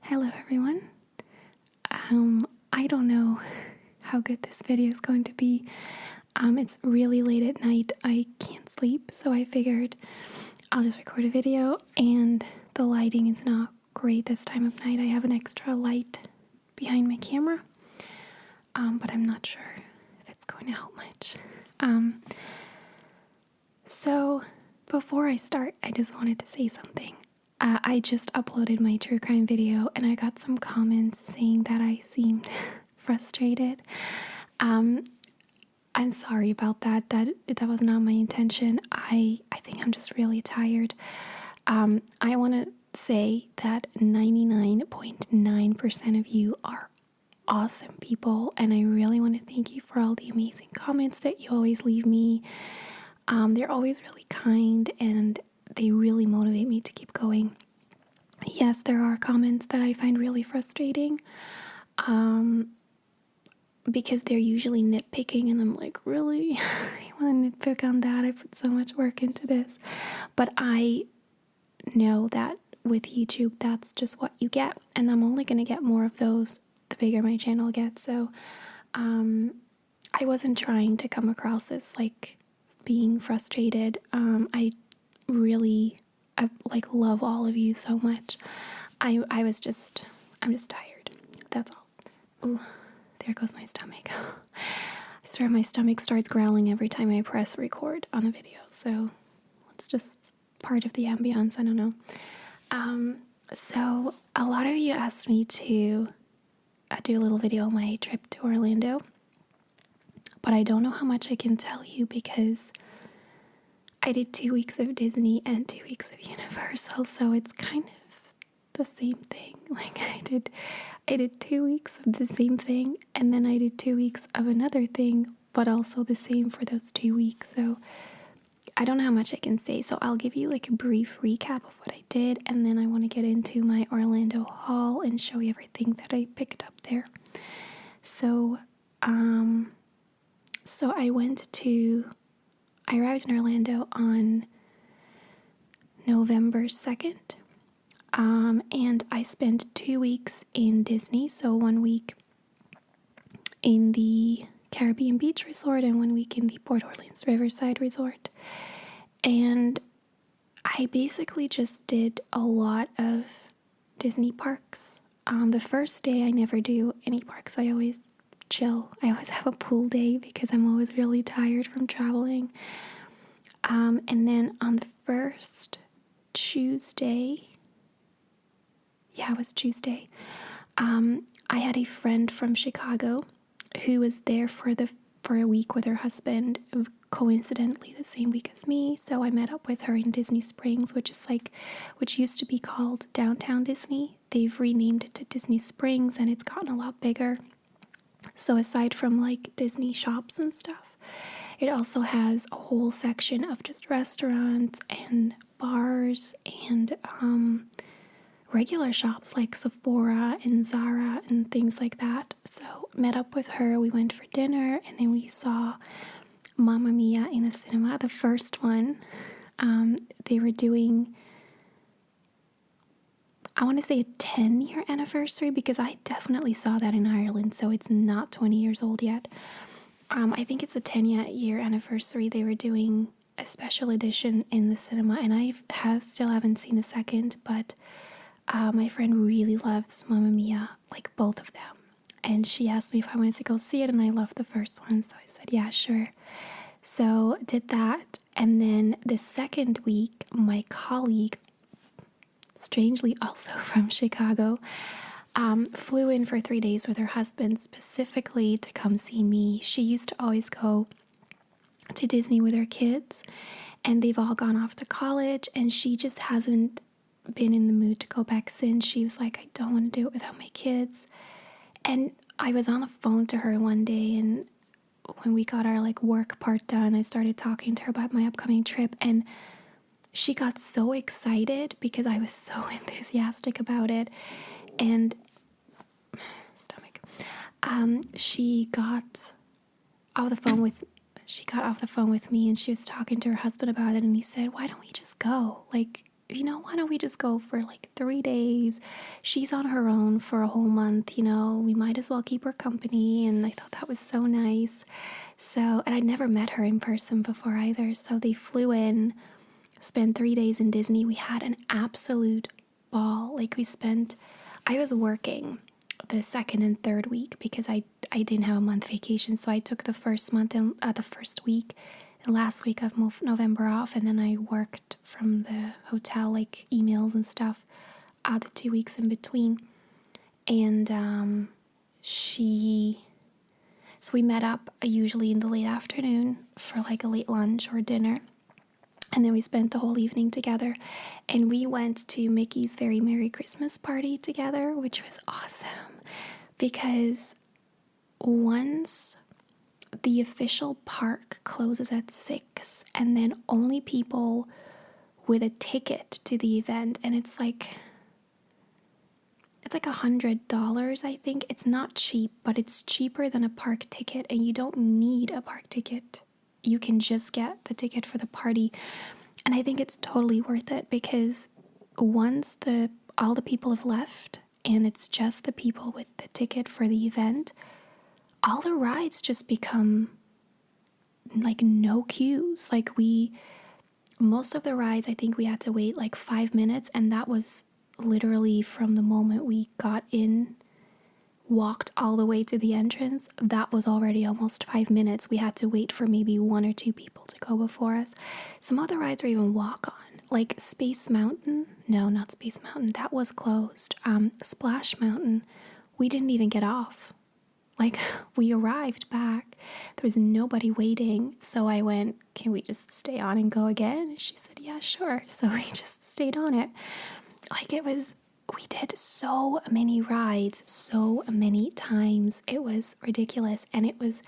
Hello everyone. I don't know how good this video is going to be. It's really late at night. I can't sleep, so I figured I'll just record a video, and the lighting is not great this time of night. I have an extra light behind my camera, but I'm not sure if it's going to help much. So before I start, I just wanted to say something. I just uploaded my true crime video and I got some comments saying that I seemed frustrated. I'm sorry about that. That was not my intention. I think I'm just really tired. I want to say that 99.9% of you are awesome people, and I really want to thank you for all the amazing comments that you always leave me. They're always really kind and they really motivate me to keep going. Yes, there are comments that I find really frustrating because they're usually nitpicking, and I'm like, really? You want to nitpick on that? I put so much work into this. But I know that with YouTube, that's just what you get, and I'm only going to get more of those the bigger my channel gets. So I wasn't trying to come across as like being frustrated. I love all of you so much. I'm just tired. That's all. Ooh, there goes my stomach. I swear my stomach starts growling every time I press record on a video. So it's just part of the ambience. I don't know. So a lot of you asked me to do a little video on my trip to Orlando, but I don't know how much I can tell you because I did 2 weeks of Disney and 2 weeks of Universal, so it's kind of the same thing. Like I did 2 weeks of the same thing, and then I did 2 weeks of another thing, but also the same for those 2 weeks. So I don't know how much I can say, so I'll give you like a brief recap of what I did, and then I want to get into my Orlando haul and show you everything that I picked up there. So I arrived in Orlando on November 2nd, and I spent 2 weeks in Disney, so 1 week in the Caribbean Beach Resort and 1 week in the Port Orleans Riverside Resort. And I basically just did a lot of Disney parks. The first day I never do any parks. I always chill. I always have a pool day because I'm always really tired from traveling. And then on the first Tuesday, it was Tuesday, I had a friend from Chicago who was there for a week with her husband, coincidentally the same week as me. So I met up with her in Disney Springs, which used to be called Downtown Disney. They've renamed it to Disney Springs, and it's gotten a lot bigger. So aside from like Disney shops and stuff, it also has a whole section of just restaurants and bars and regular shops like Sephora and Zara and things like that. So met up with her, we went for dinner, and then we saw Mamma Mia in the cinema, the first one. They were doing, I want to say, a 10-year anniversary, because I definitely saw that in Ireland, so it's not 20 years old yet. I think it's a 10-year anniversary. They were doing a special edition in the cinema, and I still haven't seen the second, but my friend really loves Mamma Mia, like both of them. And she asked me if I wanted to go see it, and I loved the first one, so I said, yeah, sure. So did that, and then the second week, my colleague, strangely also from Chicago, flew in for 3 days with her husband specifically to come see me. She used to always go to Disney with her kids, and they've all gone off to college, and she just hasn't been in the mood to go back since. She was like, I don't want to do it without my kids. And I was on the phone to her one day, and when we got our like work part done, I started talking to her about my upcoming trip, and she got so excited because I was so enthusiastic about it. And she got off the phone with me, and she was talking to her husband about it, and he said, why don't we just go? Like, why don't we just go for like 3 days? She's on her own for a whole month, we might as well keep her company. And I thought that was so nice. So, and I'd never met her in person before either. So they flew in, spent 3 days in Disney. We had an absolute ball. I was working the second and third week because I didn't have a month vacation. So I took the first week and last week of November off, and then I worked from the hotel, like emails and stuff, the 2 weeks in between. And so we met up usually in the late afternoon for like a late lunch or dinner. And then we spent the whole evening together. And we went to Mickey's Very Merry Christmas party together, which was awesome. Because once the official park closes at 6, and then only people with a ticket to the event, and it's like $100, I think. It's not cheap, but it's cheaper than a park ticket, and you don't need a park ticket. You can just get the ticket for the party. And I think it's totally worth it, because once all the people have left and it's just the people with the ticket for the event, all the rides just become like no queues. Most of the rides, I think we had to wait like 5 minutes, and that was literally from the moment we got in, walked all the way to the entrance. That was already almost 5 minutes. We had to wait for maybe 1 or 2 people to go before us. Some other rides were even walk on, like Space Mountain. No, not Space Mountain. That was closed. Splash Mountain, we didn't even get off. Like, we arrived back. There was nobody waiting. So I went, can we just stay on and go again? And she said, yeah, sure. So we just stayed on it. We did so many rides, so many times. It was ridiculous. And it was,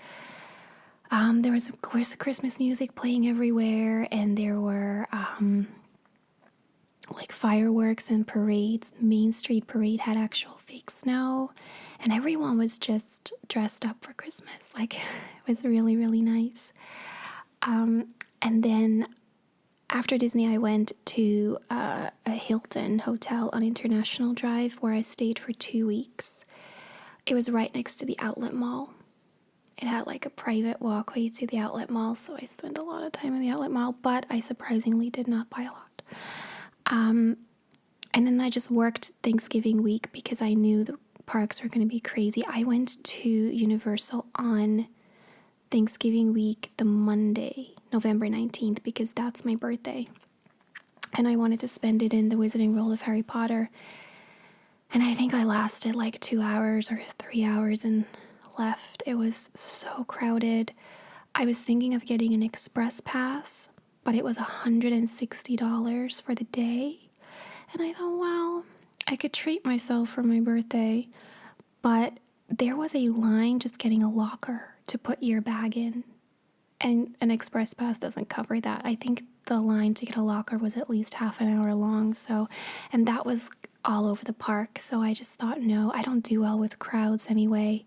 there was, of course, Christmas music playing everywhere. And there were, like fireworks and parades. Main Street Parade had actual fake snow, and everyone was just dressed up for Christmas. Like, it was really, really nice. And then after Disney, I went to a Hilton hotel on International Drive, where I stayed for 2 weeks. It was right next to the outlet mall. It had like a private walkway to the outlet mall, so I spent a lot of time in the outlet mall, but I surprisingly did not buy a lot. And then I just worked Thanksgiving week because I knew the parks were going to be crazy. I went to Universal on Thanksgiving week, the Monday, November 19th, because that's my birthday. And I wanted to spend it in the Wizarding World of Harry Potter. And I think I lasted like 2 hours or 3 hours and left. It was so crowded. I was thinking of getting an express pass, but it was $160 for the day. And I thought, well, I could treat myself for my birthday. But there was a line just getting a locker to put your bag in. And an express pass doesn't cover that. I think the line to get a locker was at least half an hour long. And that was all over the park. So I just thought, no, I don't do well with crowds anyway.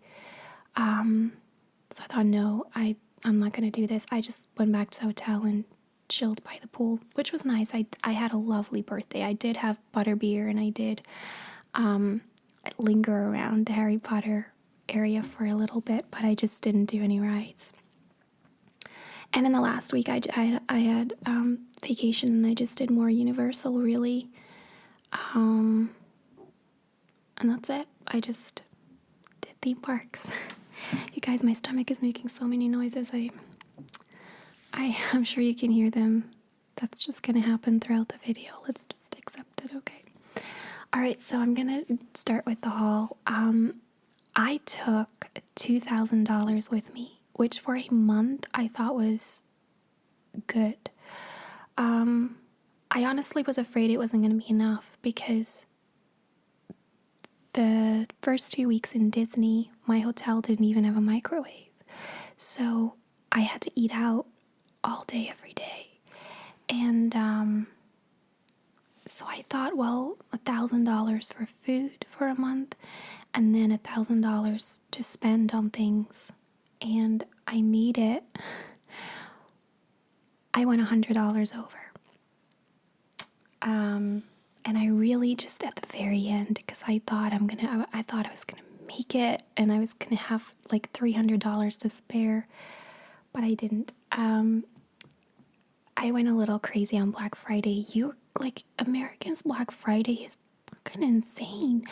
So I thought, no, I'm not going to do this. I just went back to the hotel and chilled by the pool, which was nice. I had a lovely birthday. I did have butterbeer, and I did linger around the Harry Potter area for a little bit, but I just didn't do any rides. And then the last week I had vacation, and I just did more Universal, really. And that's it. I just did theme parks. You guys, my stomach is making so many noises. I'm sure you can hear them. That's just going to happen throughout the video. Let's just accept it, okay? All right, so I'm going to start with the haul. I took $2,000 with me, which for a month I thought was good. I honestly was afraid it wasn't going to be enough, because the first 2 weeks in Disney, my hotel didn't even have a microwave. So I had to eat out all day, every day. And so I thought, well, $1,000 for food for a month, and then $1,000 to spend on things. And I made it. I went $100 over. And I really just at the very end, because I thought I was gonna make it, and I was gonna have like $300 to spare, but I didn't. I went a little crazy on Black Friday. Americans' Black Friday is fucking insane.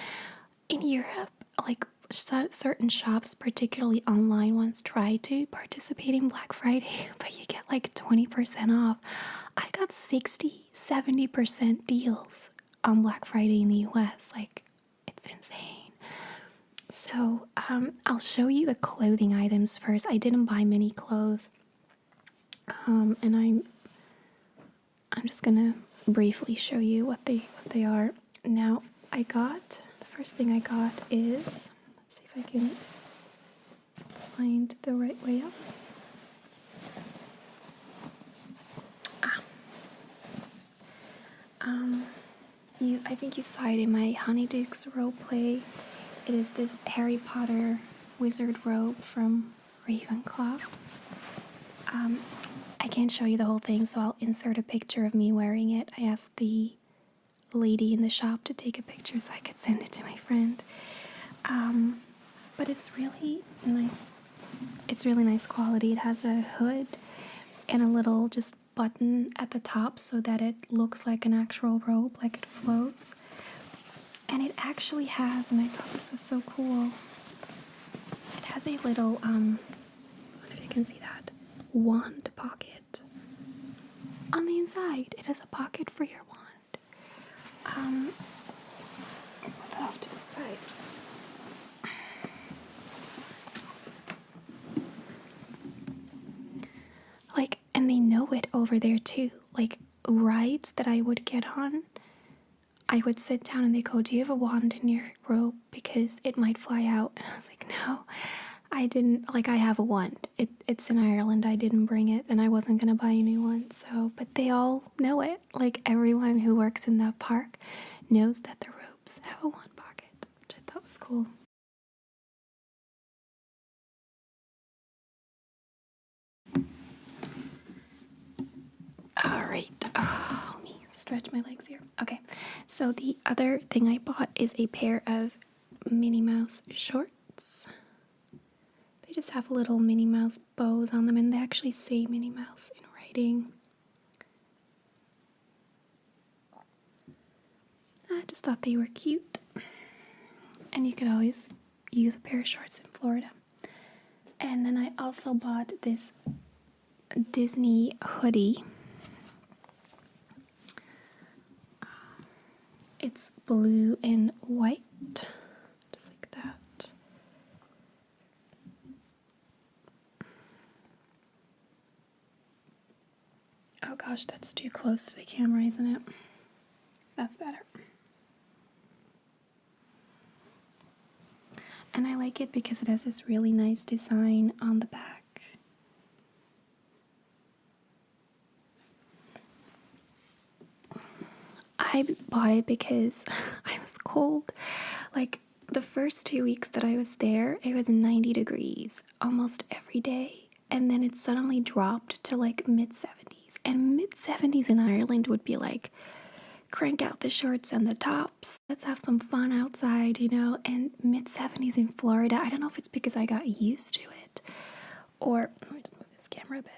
In Europe, like certain shops, particularly online ones, try to participate in Black Friday, but you get like 20% off. I got 60-70% deals on Black Friday in the US. Like, it's insane. So I'll show you the clothing items first. I didn't buy many clothes, and I'm just gonna briefly show you what they are. Now, the first thing I got is, let's see if I can find the right way up. I think you saw it in my Honeydukes roleplay. It is this Harry Potter wizard robe from Ravenclaw. I can't show you the whole thing, so I'll insert a picture of me wearing it. I asked the lady in the shop to take a picture so I could send it to my friend. But it's really nice. It's really nice quality. It has a hood and a little just button at the top so that it looks like an actual robe, like it floats. And it actually has, and I thought this was so cool, it has a little, I don't know if you can see that, wand pocket. On the inside, it has a pocket for your wand. Put that off to the side. And they know it over there too. Like, rides that I would get on, I would sit down and they go, do you have a wand in your robe? Because it might fly out. And I was like, no, I didn't. Like, I have a wand. It's in Ireland. I didn't bring it, and I wasn't going to buy a new one. So, but they all know it. Like, everyone who works in the park knows that the robes have a wand pocket, which I thought was cool. All right. Oh, let me stretch my legs here. Okay. So the other thing I bought is a pair of Minnie Mouse shorts. They just have little Minnie Mouse bows on them, and they actually say Minnie Mouse in writing. I just thought they were cute. And you could always use a pair of shorts in Florida. And then I also bought this Disney hoodie. It's blue and white, just like that. Oh gosh, that's too close to the camera, isn't it? That's better. And I like it because it has this really nice design on the back. I bought it because I was cold. Like, the first 2 weeks that I was there, it was 90 degrees almost every day. And then it suddenly dropped to like mid-70s. And mid-70s in Ireland would be like, crank out the shorts and the tops. Let's have some fun outside, you know? And mid-70s in Florida, I don't know if it's because I got used to it, or let me just move this camera a bit.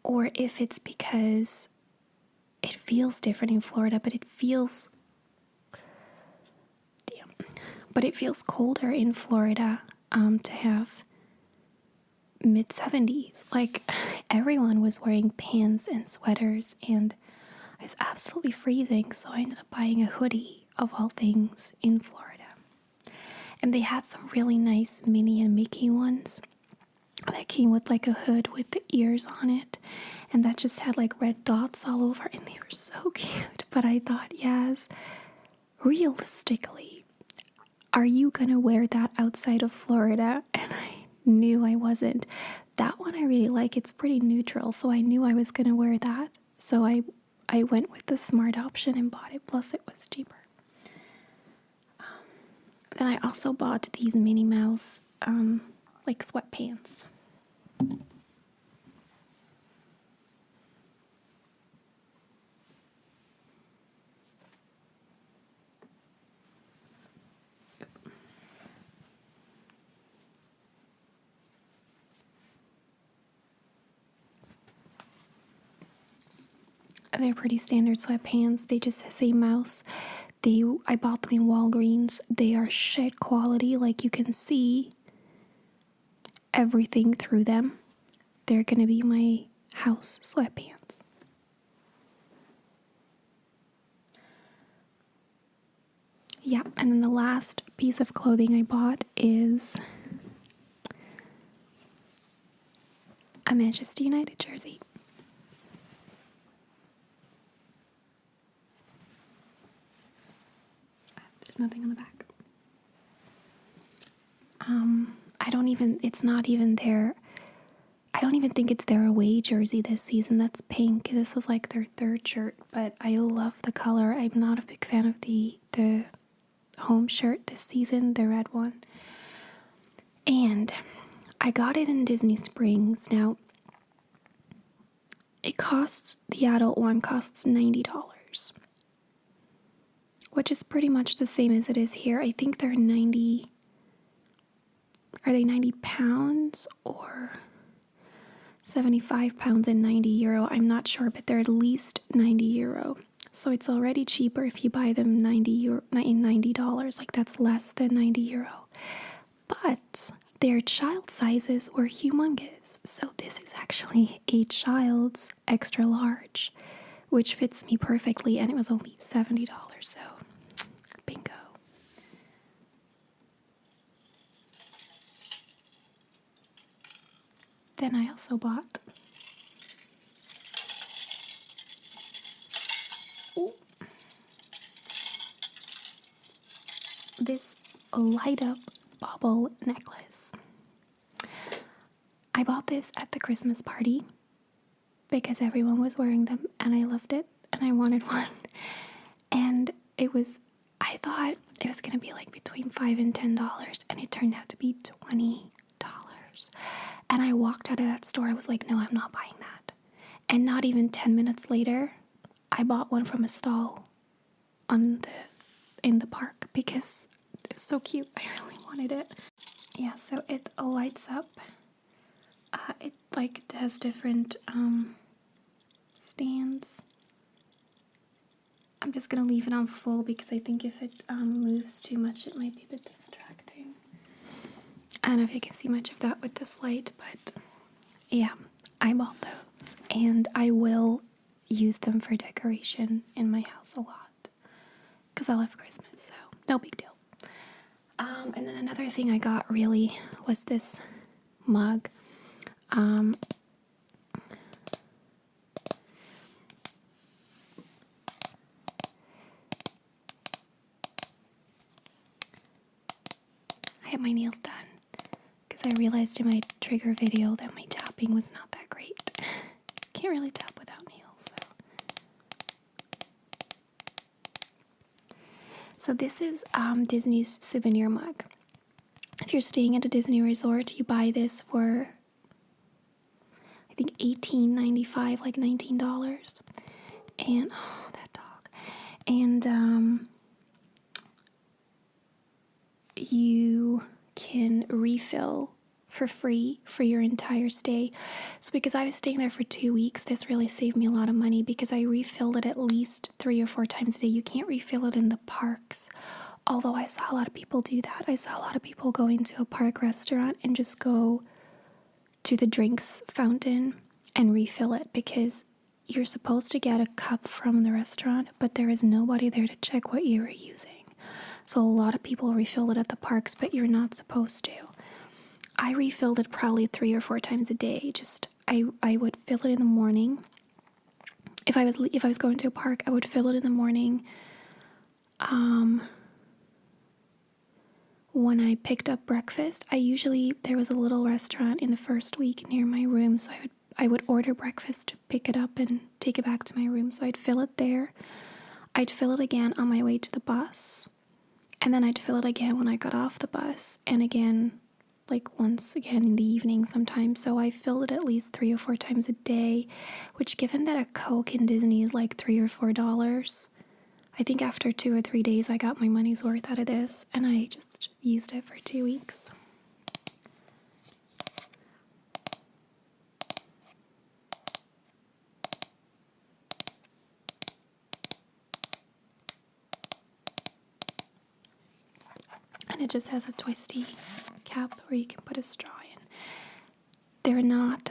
Or if it's because it feels different in Florida, but it feels colder in Florida to have mid-70s. Like, everyone was wearing pants and sweaters, and I was absolutely freezing, so I ended up buying a hoodie, of all things, in Florida. And they had some really nice Minnie and Mickey ones that came with like a hood with the ears on it, and that just had like red dots all over, and they were so cute. But I thought, yes, realistically, are you gonna wear that outside of Florida? And I knew I wasn't. That one I really like. It's pretty neutral, so I knew I was gonna wear that. So I went with the smart option and bought it, plus it was cheaper. Then I also bought these Minnie Mouse like sweatpants. They're pretty standard sweatpants. They just say mouse. I bought them in Walgreens. They are shit quality. Like, you can see everything through them. They're gonna be my house sweatpants. Yeah, and then the last piece of clothing I bought is a Manchester United jersey. There's nothing on the back. It's not even their, I don't even think it's their away jersey this season. That's pink. This is like their third shirt, but I love the color. I'm not a big fan of the home shirt this season, the red one. And I got it in Disney Springs. Now, the adult one costs $90, which is pretty much the same as it is here. I think they're 90. Are they 90 pounds or 75 pounds and €90? I'm not sure, but they're at least €90. So it's already cheaper if you buy them $90. Like, that's less than €90. But their child sizes were humongous. So this is actually a child's extra large, which fits me perfectly, and it was only $70. So bingo. Then I also bought this light up bauble necklace. I bought this at the Christmas party because everyone was wearing them and I loved it and I wanted one. And I thought it was going to be like between $5 and $10, and it turned out to be $20. And I walked out of that store. I was like, no, I'm not buying that. And not even 10 minutes later, I bought one from a stall in the park because it was so cute. I really wanted it. Yeah, so it lights up. It has different stands. I'm just gonna leave it on full because I think if it moves too much, it might be a bit distracting. I don't know if you can see much of that with this light, but yeah, I bought those and I will use them for decoration in my house a lot because I love Christmas, so no big deal. And then another thing I got really was this mug. I had my nails done because I realized in my trigger video that my tapping was not that great. Can't really tap without nails. So this is Disney's souvenir mug. If you're staying at a Disney resort, you buy this for I think $18.95, like $19. And oh, that dog. And you can refill for free for your entire stay. So because I was staying there for 2 weeks, this really saved me a lot of money because I refilled it at least 3 or 4 times a day. You can't refill it in the parks, although I saw a lot of people do that. I saw a lot of people go into a park restaurant and just go to the drinks fountain and refill it because you're supposed to get a cup from the restaurant, but there is nobody there to check what you are using. So a lot of people refill it at the parks, but you're not supposed to. I refilled it probably 3 or 4 times a day. I would fill it in the morning. If I was going to a park, I would fill it in the morning. When I picked up breakfast, there was a little restaurant in the first week near my room, so I would order breakfast, pick it up, and take it back to my room. So I'd fill it there. I'd fill it again on my way to the bus. And then I'd fill it again when I got off the bus, and again, like once again in the evening sometimes. So I filled it at least 3 or 4 times a day, which given that a Coke in Disney is like $3 or $4, I think after 2 or 3 days I got my money's worth out of this, and I just used it for 2 weeks. and it just has a twisty cap where you can put a straw in. They're not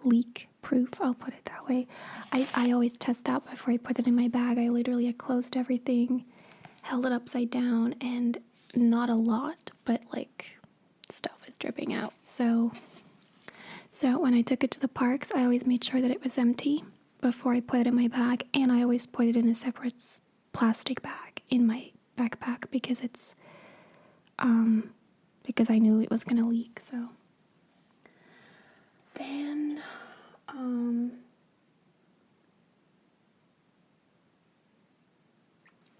leak proof, I'll put it that way. I always test that before I put it in my bag. I literally closed everything, held it upside down, and not a lot, but like stuff is dripping out. So when I took it to the parks, I always made sure that it was empty before I put it in my bag, and I always put it in a separate plastic bag in my backpack because it's because I knew it was gonna leak. So then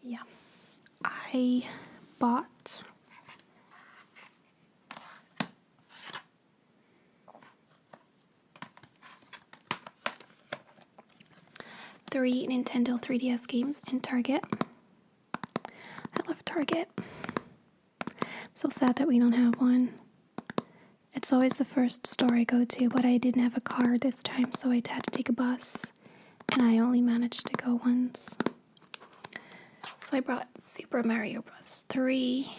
yeah, I bought three Nintendo 3DS games in Target. I love Target. So sad that we don't have one. It's always the first store I go to, but I didn't have a car this time, so I had to take a bus, and I only managed to go once. So I brought Super Mario Bros. 3,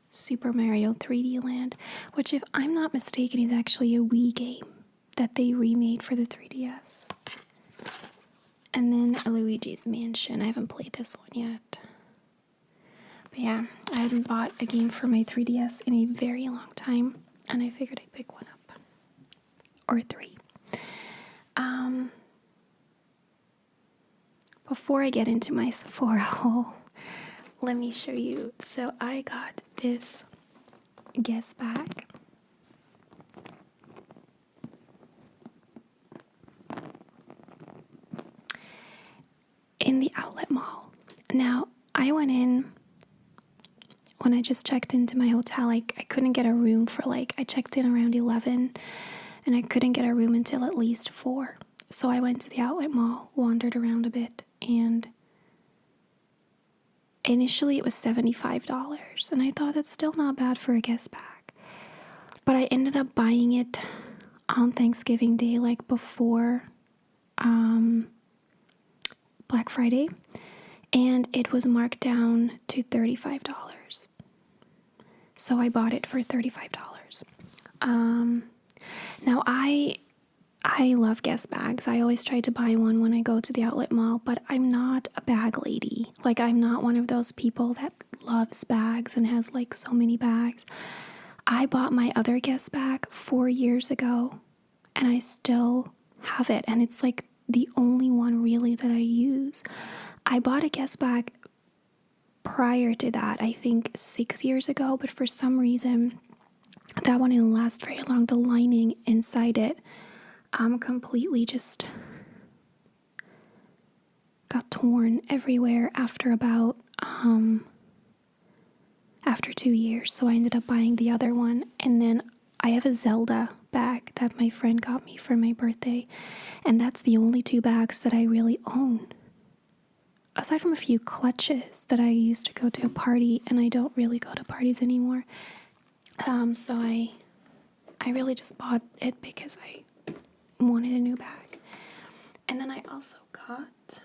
Super Mario 3D Land, which, if I'm not mistaken, is actually a Wii game that they remade for the 3DS. And then Luigi's Mansion. I haven't played this one yet. But yeah, I haven't bought a game for my 3DS in a very long time, and I figured I'd pick one up. Or 3. Before I get into my Sephora haul, let me show you. So I got this Guess bag. In the outlet mall. Now, I went in when I just checked into my hotel. I couldn't get a room for I checked in around 11, and I couldn't get a room until at least 4. So I went to the outlet mall, wandered around a bit, and initially it was $75, and I thought that's still not bad for a Guess bag. But I ended up buying it on Thanksgiving Day, before Black Friday, and it was marked down to $35. So I bought it for $35. Now I love Guess bags. I always try to buy one when I go to the outlet mall, but I'm not a bag lady. I'm not one of those people that loves bags and has so many bags. I bought my other Guess bag 4 years ago, and I still have it, and it's the only one really that I use. I bought a Guess bag prior to that, I think 6 years ago, but for some reason that one didn't last very long. The lining inside it completely just got torn everywhere after about after 2 years. So I ended up buying the other one, and then I have a Zelda bag that my friend got me for my birthday, and that's the only 2 bags that I really own. Aside from a few clutches that I used to go to a party, and I don't really go to parties anymore. So I really just bought it because I wanted a new bag. And then I also got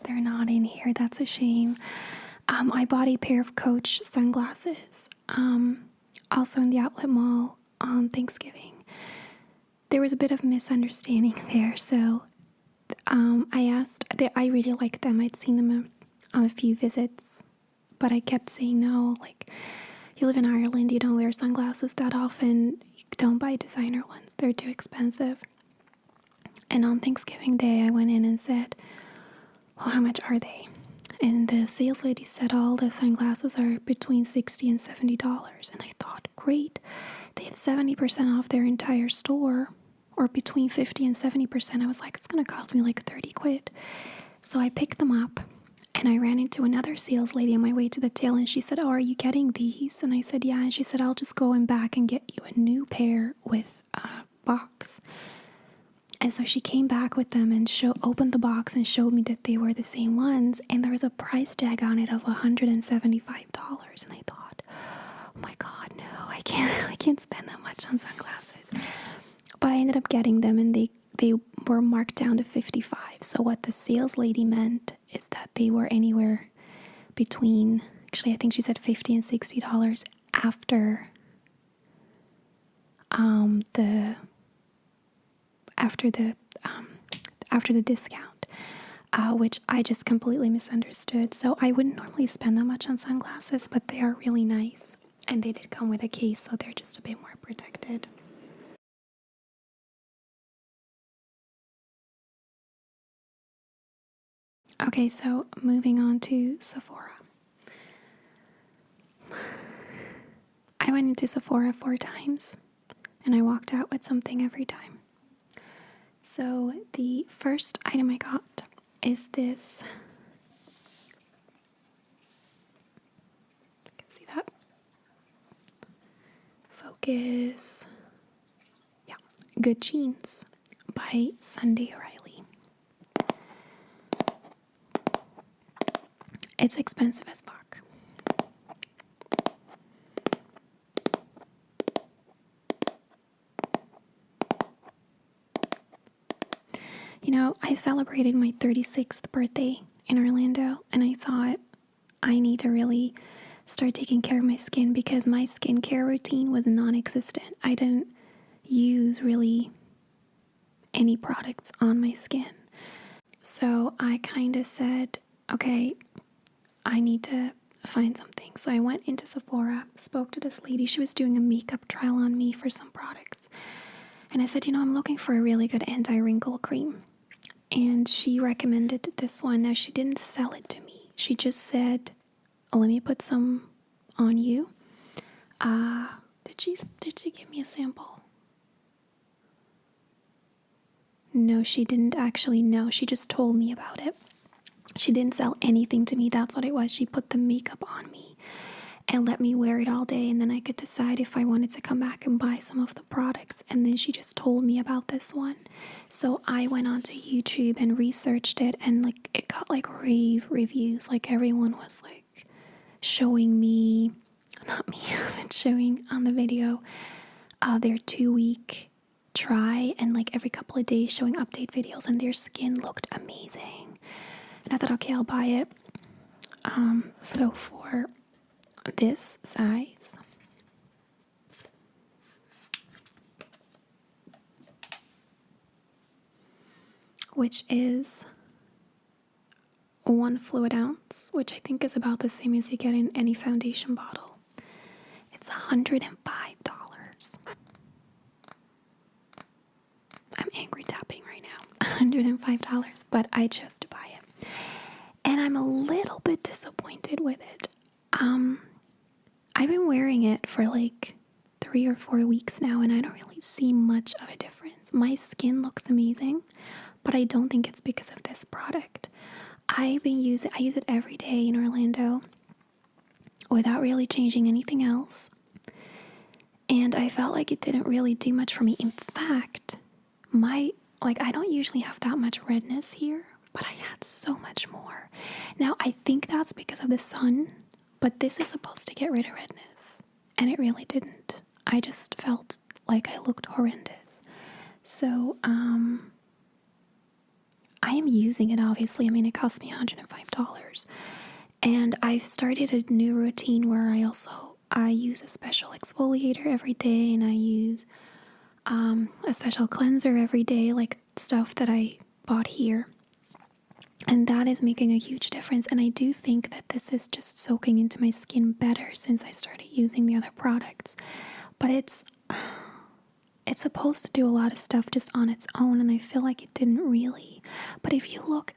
they're not in here. That's a shame. I bought a pair of Coach sunglasses, also in the outlet mall on Thanksgiving. There was a bit of misunderstanding there, so I asked. I really liked them. I'd seen them on a few visits, but I kept saying no. You live in Ireland, you don't wear sunglasses that often. You don't buy designer ones; they're too expensive. And on Thanksgiving Day, I went in and said, well, how much are they? And the sales lady said all the sunglasses are between $60 and $70. And I thought, great, they have 70% off their entire store, or between 50 and 70%. I was like, it's going to cost me 30 quid. So I picked them up, and I ran into another sales lady on my way to the till, and she said, oh, are you getting these? And I said, yeah. And she said, I'll just go in back and get you a new pair with a box. And so she came back with them and opened the box and showed me that they were the same ones, and there was a price tag on it of $175, and I thought, oh my god, no, I can't spend that much on sunglasses. But I ended up getting them, and they were marked down to $55. So what the sales lady meant is that they were anywhere between, actually I think she said $50 and $60 after the discount, which I just completely misunderstood. So I wouldn't normally spend that much on sunglasses, but they are really nice, and they did come with a case, so they're just a bit more protected. Okay, so moving on to Sephora. I went into Sephora 4 times, and I walked out with something every time. So the first item I got is this. You can see that. Focus. Yeah, Good Jeans by Sunday Riley. It's expensive as fuck. You know, I celebrated my 36th birthday in Orlando, and I thought I need to really start taking care of my skin because my skincare routine was non-existent. I didn't use really any products on my skin. So I kind of said, okay, I need to find something. So I went into Sephora, spoke to this lady. She was doing a makeup trial on me for some products. And I said, I'm looking for a really good anti-wrinkle cream. And she recommended this one. Now, she didn't sell it to me. She just said, let me put some on you. Did she give me a sample? No, she didn't actually. No, she just told me about it. She didn't sell anything to me. That's what it was. She put the makeup on me and let me wear it all day, and then I could decide if I wanted to come back and buy some of the products. And then she just told me about this one. So I went onto YouTube and researched it, and it got rave reviews. Everyone was showing me, not me, but showing on the video their 2-week try, and every couple of days showing update videos, and their skin looked amazing. And I thought, okay, I'll buy it. So for this size, which is 1 fluid ounce, which I think is about the same as you get in any foundation bottle, it's $105. I'm angry tapping right now. $105, but I chose to buy it. And I'm a little bit disappointed with it. I've been wearing it for 3 or 4 weeks now, and I don't really see much of a difference. My skin looks amazing, but I don't think it's because of this product. I use it every day in Orlando without really changing anything else. And I felt like it didn't really do much for me. In fact, I don't usually have that much redness here, but I had so much more. Now, I think that's because of the sun, but this is supposed to get rid of redness, and it really didn't. I just felt like I looked horrendous. So, I am using it, obviously. It cost me $105. And I've started a new routine where I use a special exfoliator every day, and I use a special cleanser every day, stuff that I bought here. And that is making a huge difference. And I do think that this is just soaking into my skin better since I started using the other products. But it's supposed to do a lot of stuff just on its own, and I feel like it didn't really. But if you look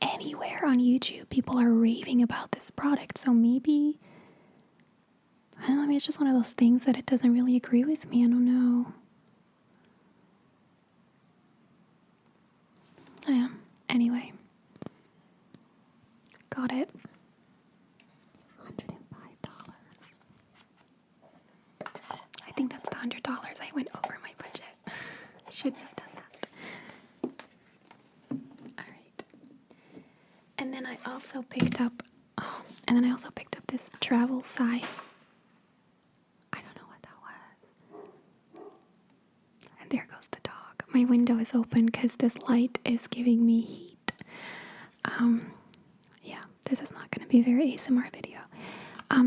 anywhere on YouTube, people are raving about this product. So maybe, I don't know, maybe it's just one of those things that it doesn't really agree with me. I don't know. Yeah. Anyway. Got it. $105. I think that's the $100. I went over my budget. I shouldn't have done that. also picked up, and then I also picked up this travel size. I don't know what that was. And there goes the dog. My window is open because this light is giving me heat. Yeah, this is not going to be a very ASMR video.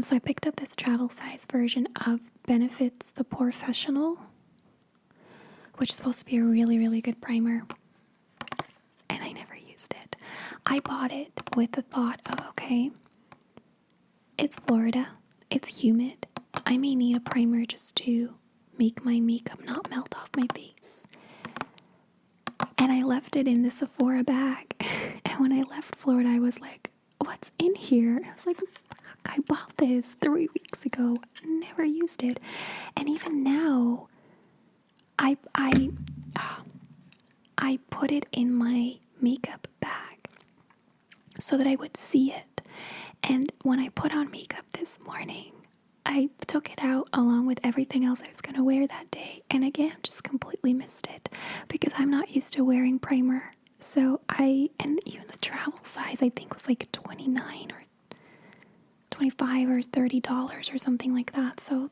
So I picked up this travel size version of Benefits the Professional, which is supposed to be a really, really good primer. And I never used it. I bought it with the thought of, okay, it's Florida, it's humid. I may need a primer just to make my makeup not melt off my face. And I left it in the Sephora bag. And when I left Florida, I was like, what's in here? And I was like, I bought this 3 weeks ago, never used it. And even now, I put it in my makeup bag so that I would see it. And when I put on makeup this morning, I took it out along with everything else I was going to wear that day. And again, just completely missed it because I'm not used to wearing primer. So and even the travel size, I think was like $29 or $25 or $30 or something like that. So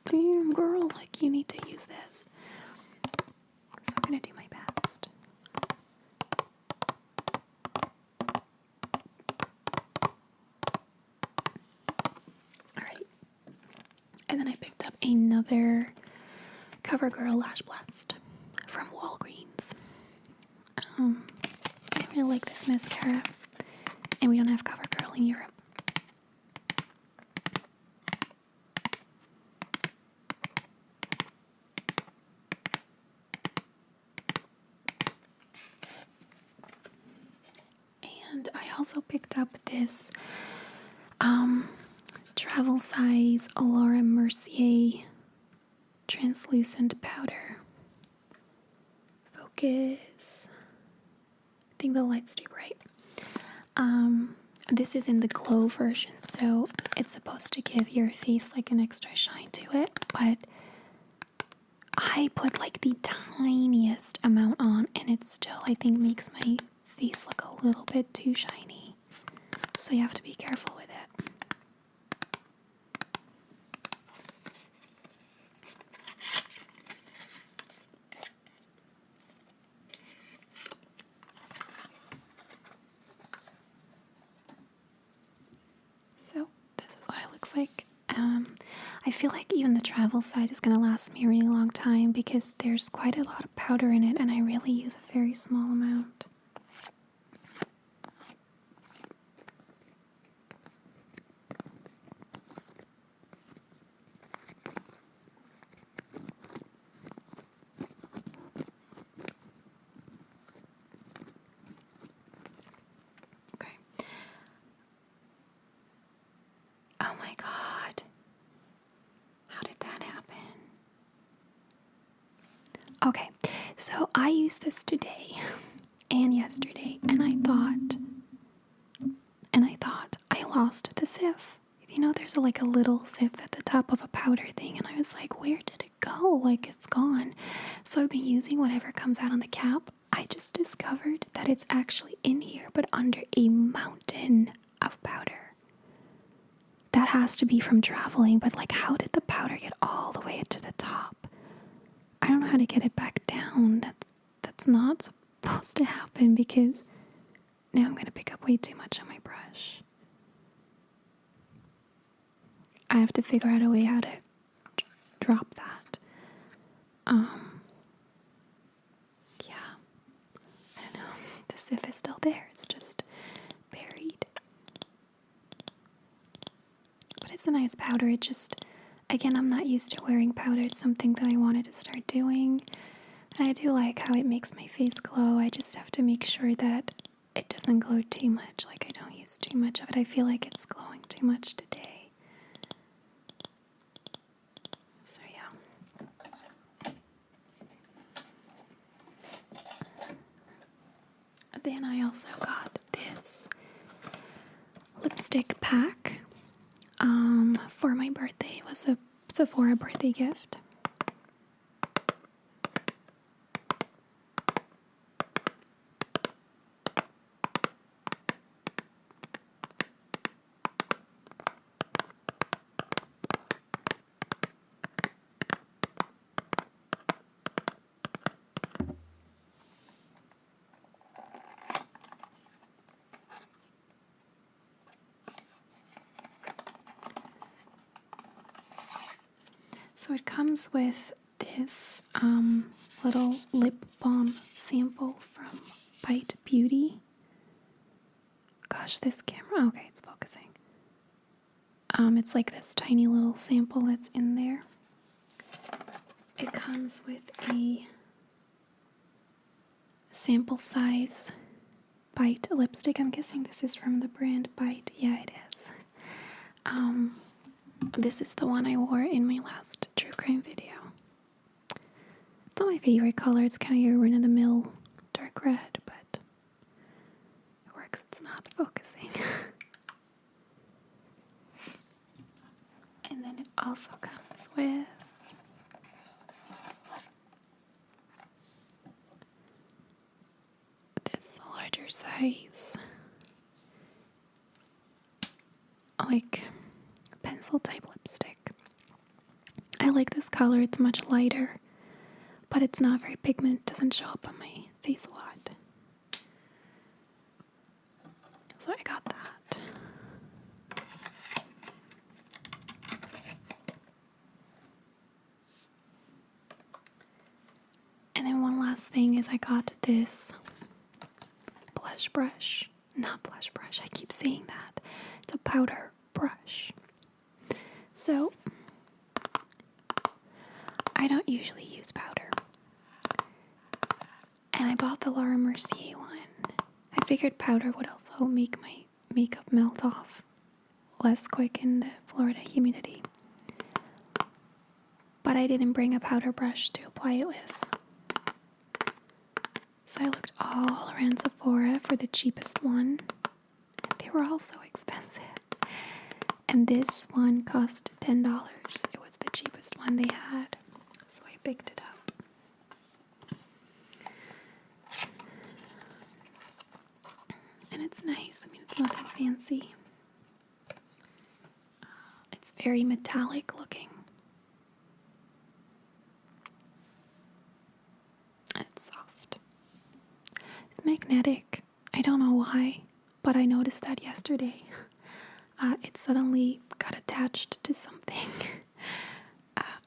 damn girl, like you need to use this. So I'm going to do my best. Alright. And then I picked up another CoverGirl Lash Blast from Walgreens. I really like this mascara. And we don't have CoverGirl in Europe. And I also picked up this travel size Laura Mercier translucent powder. Focus. I think the light's too bright. This is in the glow version, so it's supposed to give your face like an extra shine to it, but I put like the tiniest amount on and it still, I think, makes my face look a little bit too shiny. So you have to be careful with it. So this is what it looks like. I feel like even the travel side is going to last me a really long time because there's quite a lot of powder in it and I really use a very small amount. Okay. Oh my god. How did that happen? Okay, so I used this today and yesterday, and I thought I lost the sieve. You know, there's like a little sieve at the top of a powder thing, and I was like, where did it go? Like, it's gone. So I've been using whatever comes out on the cap. I just discovered that it's actually in here, but under a mountain of powder. That has to be from traveling, but like, how did the powder get all the way to the top? I don't know how to get it back down. That's not supposed to happen because now I'm going to pick up way too much on my brush. I have to figure out a way how to drop that. Yeah. I don't know. The sieve is still there. It's just buried. But it's a nice powder. It just, again, I'm not used to wearing powder. It's something that I wanted to start doing. And I do like how it makes my face glow. I just have to make sure that it doesn't glow too much. Like, I don't use too much of it. I feel like it's glowing too much today. So, yeah. Then I also got this lipstick pack for my birthday. It was a Sephora birthday gift. So it comes with this little lip balm sample from Bite Beauty. Gosh, this camera. Okay, it's focusing. It's like this tiny little sample that's in there. It comes with a sample size Bite lipstick. I'm guessing this is from the brand Bite. Yeah, it is. This is the one I wore in my last true crime video. It's not my favorite color. It's kind of your run-of-the-mill dark red, but it works. It's not focusing. And then it also comes with this larger size, like pencil type lipstick. I like this color. It's much lighter, but it's not very pigmented. It doesn't show up on my face a lot. So I got that. And then one last thing is I got this blush brush. Not blush brush, I keep saying that. It's a powder brush. So, I don't usually use powder. And I bought the Laura Mercier one. I figured powder would also make my makeup melt off less quick in the Florida humidity. But I didn't bring a powder brush to apply it with. So I looked all around Sephora for the cheapest one. They were all so expensive. And this one cost $10. It was the cheapest one they had. So I picked it up. And it's nice. I mean, it's nothing fancy. It's very metallic looking. And it's soft. It's magnetic. I don't know why, but I noticed that yesterday. It suddenly got attached to something.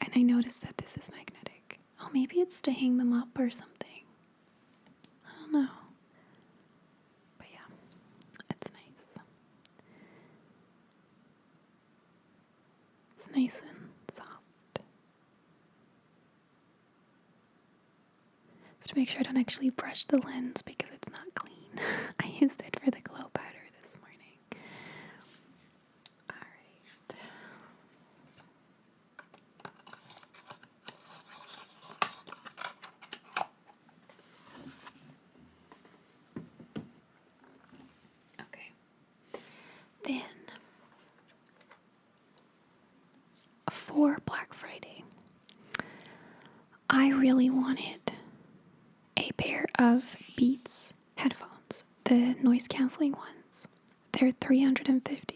And I noticed that this is magnetic. Oh, maybe it's to hang them up or something. I don't know. But yeah, it's nice. It's nice and soft. I have to make sure I don't actually brush the lens because it's not clean. I used it for the glow powder this morning. Alright. Okay. Then, for Black Friday, I really wanted a pair of Beats headphones, the noise canceling ones. They're $350.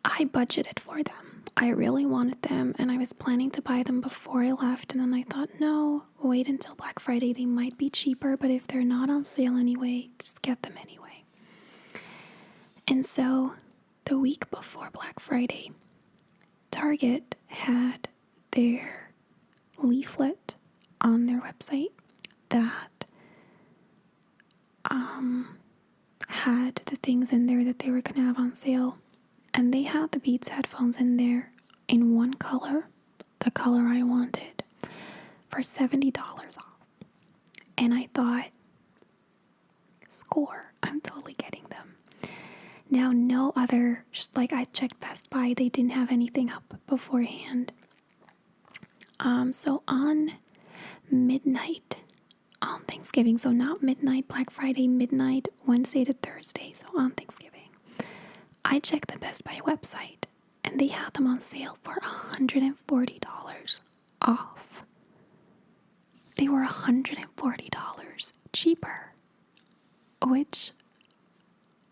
I budgeted for them. I really wanted them, and I was planning to buy them before I left, and then I thought, no, wait until Black Friday. They might be cheaper, but if they're not on sale anyway, just get them anyway. And so, the week before Black Friday, Target had their leaflet on their website that had the things in there that they were going to have on sale. And they had the Beats headphones in there in one color, the color I wanted, for $70 off. And I thought, score, I'm totally getting them. Now, no other, like I checked Best Buy, they didn't have anything up beforehand. So on midnight on Thanksgiving, so not midnight, Black Friday, midnight, Wednesday to Thursday, so on Thanksgiving, I checked the Best Buy website, and they had them on sale for $140 off. They were $140 cheaper, which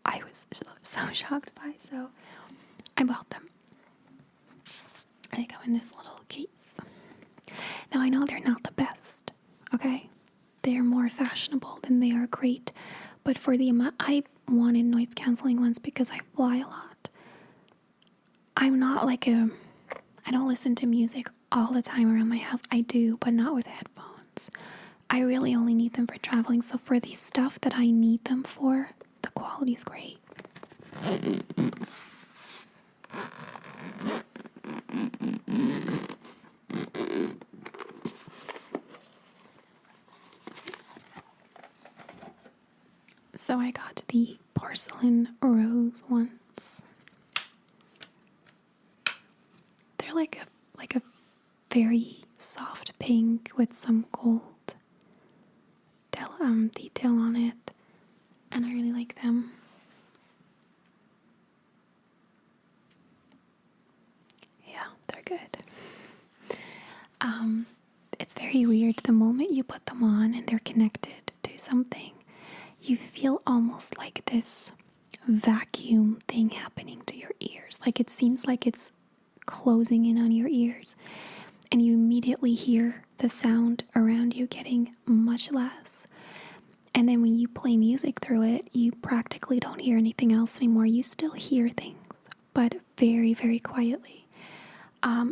I was so shocked by, so I bought them. They go in this little case. Now, I know they're not the best, okay? They're more fashionable than they are great, but for the amount, I wanted noise canceling ones because I fly a lot. I'm not like a I don't listen to music all the time around my house. I do, but not with headphones. I really only need them for traveling. So for the stuff that I need them for, the quality's great. So I got the porcelain rose ones. They're like a very soft pink with some gold detail on it, and I really like them. Yeah, they're good. It's very weird. The moment you put them on and they're connected to something, you feel almost like this vacuum thing happening to your ears. Like it seems like it's closing in on your ears, and you immediately hear the sound around you getting much less. And then when you play music through it, you practically don't hear anything else anymore. You still hear things, but very, very quietly.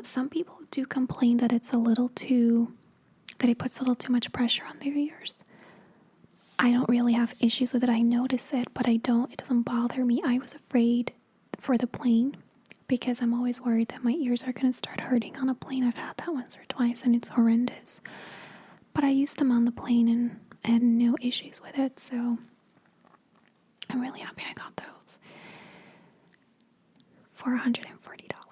Some people do complain that it puts a little too much pressure on their ears. I don't really have issues with it. I notice it, but it doesn't bother me. I was afraid for the plane because I'm always worried that my ears are going to start hurting on a plane. I've had that once or twice and it's horrendous. But I used them on the plane and had no issues with it, so I'm really happy I got those for $140 off.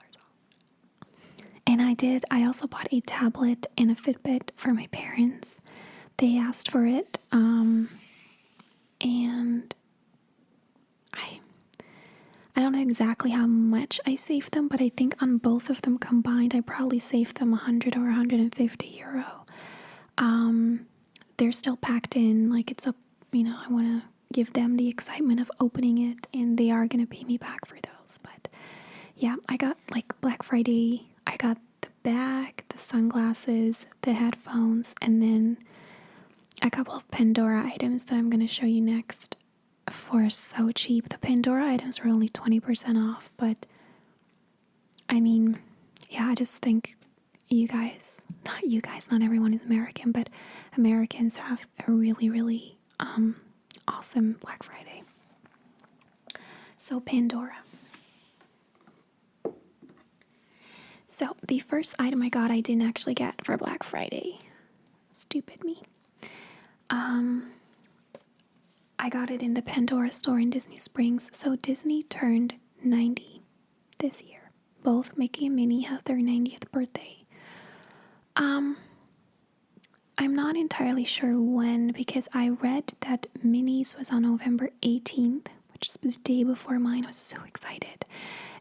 And I also bought a tablet and a Fitbit for my parents. They asked for it, and I don't know exactly how much I saved them, but I think on both of them combined, I probably saved them 100 or 150 euro. They're still packed in, like I want to give them the excitement of opening it, and they are going to pay me back for those. But yeah, I got like Black Friday, I got the bag, the sunglasses, the headphones, and then a couple of Pandora items that I'm going to show you next for so cheap. The Pandora items were only 20% off, but I mean, yeah, I just think not everyone is American, but Americans have a really, really awesome Black Friday. So Pandora. So the first item I got, I didn't actually get for Black Friday. Stupid me. I got it in the Pandora store in Disney Springs. So Disney turned 90 this year. Both Mickey and Minnie had their 90th birthday. I'm not entirely sure when, because I read that Minnie's was on November 18th, which is the day before mine. I was so excited.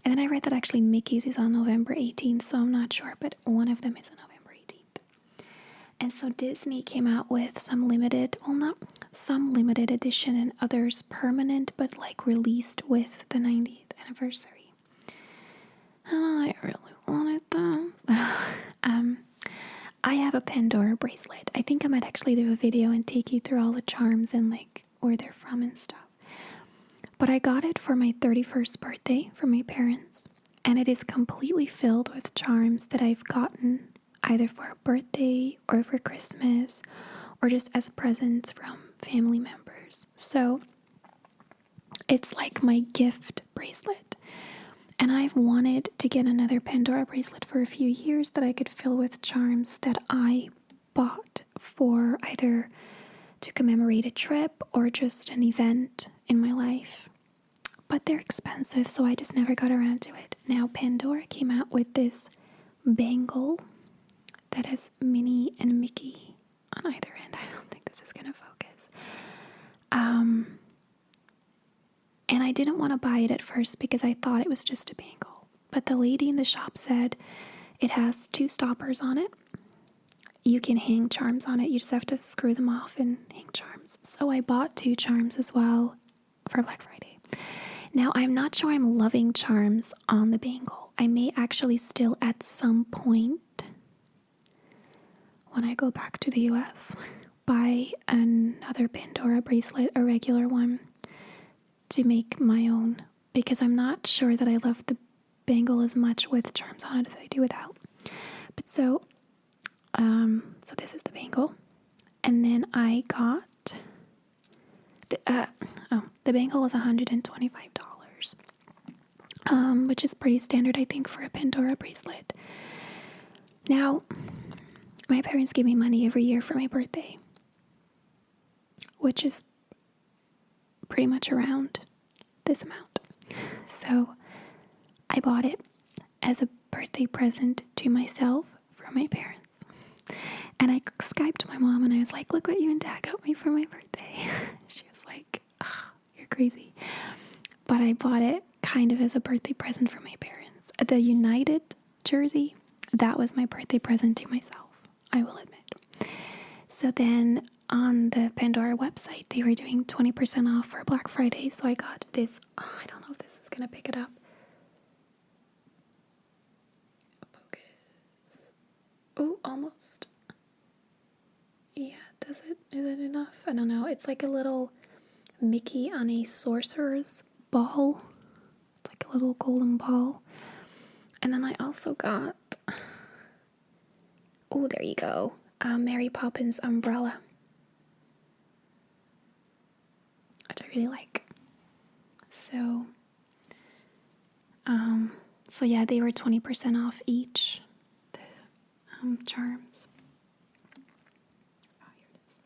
And then I read that actually Mickey's is on November 18th, so I'm not sure, but one of them is on November 18th. And so Disney came out with some limited edition and others permanent, but like released with the 90th anniversary. And I really wanted them. I have a Pandora bracelet. I think I might actually do a video and take you through all the charms and like where they're from and stuff. But I got it for my 31st birthday from my parents, and it is completely filled with charms that I've gotten either for a birthday or for Christmas or just as presents from family members. So it's like my gift bracelet. And I've wanted to get another Pandora bracelet for a few years that I could fill with charms that I bought for either to commemorate a trip or just an event in my life. But they're expensive, so I just never got around to it. Now Pandora came out with this bangle that has Minnie and Mickey on either end. I don't think this is going to focus. And I didn't want to buy it at first because I thought it was just a bangle. But the lady in the shop said it has 2 stoppers on it. You can hang charms on it. You just have to screw them off and hang charms. So I bought 2 charms as well for Black Friday. Now, I'm not sure I'm loving charms on the bangle. I may actually still at some point, when I go back to the US, buy another Pandora bracelet, a regular one, to make my own, because I'm not sure that I love the bangle as much with charms on it as I do without. But so this is the bangle. And then I got the bangle was $125. Which is pretty standard, I think, for a Pandora bracelet. Now, my parents give me money every year for my birthday, which is pretty much around this amount. So I bought it as a birthday present to myself from my parents. And I Skyped my mom and I was like, look what you and Dad got me for my birthday. She was like, oh, you're crazy. But I bought it kind of as a birthday present for my parents. The United jersey, that was my birthday present to myself, I will admit. So then on the Pandora website, they were doing 20% off for Black Friday. So I got this, I don't know if this is going to pick it up. Focus. Oh, almost. Yeah, does it? Is it enough? I don't know. It's like a little Mickey on a sorcerer's ball. It's like a little golden ball. And then I also got, oh, there you go, Mary Poppins umbrella, which I really like. So yeah, they were 20% off each, the charms. Oh, here it is.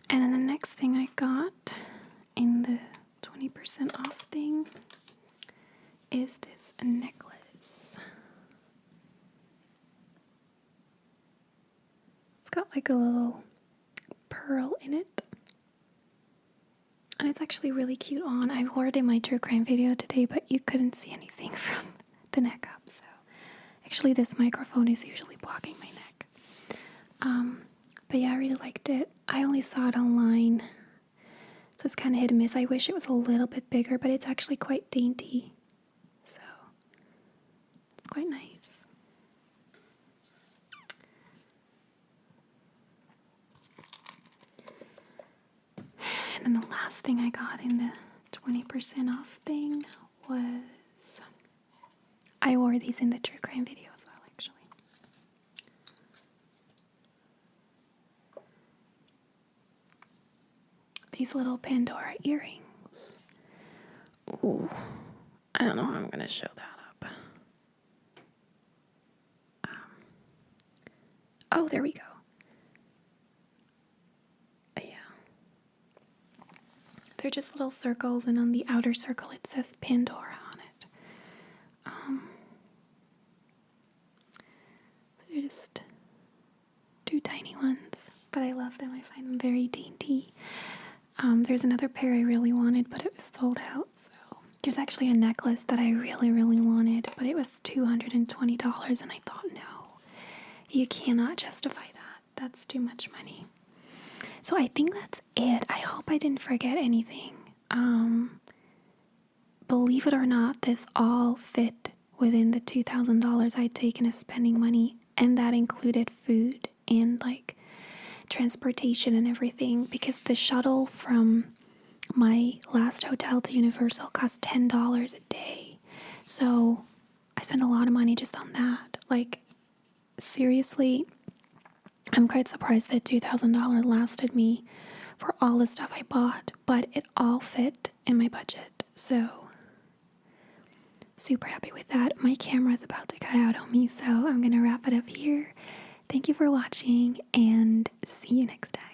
And then the next thing I got in the 20% off thing is this necklace. It's got like a little pearl in it. And it's actually really cute on. I wore it in my true crime video today, but you couldn't see anything from the neck up. So actually this microphone is usually blocking my neck. But yeah, I really liked it. I only saw it online, so it's kind of hit and miss. I wish it was a little bit bigger, but it's actually quite dainty. So it's quite nice. And then the last thing I got in the 20% off thing was, I wore these in the true crime video as well, actually. These little Pandora earrings. Ooh, I don't know how I'm going to show that up. Oh, there we go. Yeah. They're just little circles, and on the outer circle it says Pandora on it. They're just two tiny ones, but I love them. I find them very dainty. There's another pair I really wanted, but it was sold out. So there's actually a necklace that I really, really wanted, but it was $220, and I thought, no, you cannot justify that. That's too much money. So I think that's it. I hope I didn't forget anything. Believe it or not, this all fit within the $2,000 I'd taken as spending money, and that included food and like transportation and everything, because the shuttle from my last hotel to Universal cost $10 a day. So I spent a lot of money just on that. Like, seriously, I'm quite surprised that $2,000 lasted me for all the stuff I bought, but it all fit in my budget. So super happy with that. My camera's about to cut out on me, so I'm gonna wrap it up here. Thank you for watching, and see you next time.